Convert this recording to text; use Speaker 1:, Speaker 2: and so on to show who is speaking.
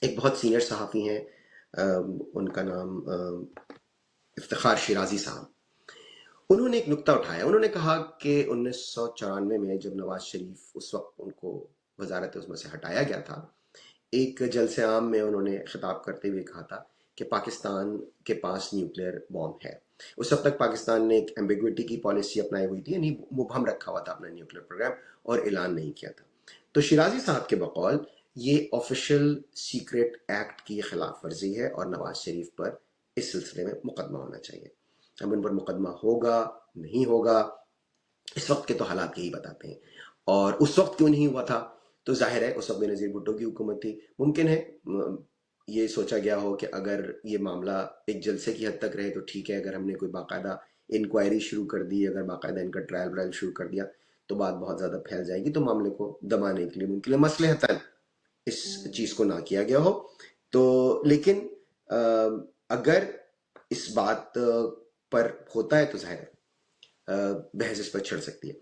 Speaker 1: ایک بہت سینئر صحافی ہیں، ان کا نام افتخار شیرازی صاحب، انہوں نے ایک نکتہ اٹھایا. انہوں نے کہا کہ 1994 میں جب نواز شریف اس وقت ان کو وزارت عظمیٰ سے ہٹایا گیا تھا، ایک جلسے عام میں انہوں نے خطاب کرتے ہوئے کہا تھا کہ پاکستان کے پاس نیوکلیر بام ہے. اس وقت تک پاکستان نے ایک ایمبیگوٹی کی پالیسی اپنائی ہوئی تھی، یعنی مبہم رکھا ہوا تھا اپنا نیوکلیر پروگرام اور اعلان نہیں کیا تھا. تو شیرازی صاحب کے بقول یہ آفیشل سیکرٹ ایکٹ کی خلاف ورزی ہے اور نواز شریف پر اس سلسلے میں مقدمہ ہونا چاہیے. اب ان پر مقدمہ ہوگا نہیں ہوگا، اس وقت کے تو حالات یہی بتاتے ہیں. اور اس وقت کیوں نہیں ہوا تھا؟ تو ظاہر ہے اس وقت بے نظیر بھٹو کی حکومت تھی. ممکن ہے یہ سوچا گیا ہو کہ اگر یہ معاملہ ایک جلسے کی حد تک رہے تو ٹھیک ہے، اگر ہم نے کوئی باقاعدہ انکوائری شروع کر دی، اگر باقاعدہ ان کا ٹرائل برائل شروع کر دیا تو بات بہت زیادہ پھیل جائے گی، تو معاملے کو دبانے کے لیے ممکن ہے مصلحتاً اس چیز کو نہ کیا گیا ہو. تو لیکن اگر اس بات پر ہوتا ہے تو ظاہر ہے بحث اس پر چھڑ سکتی ہے.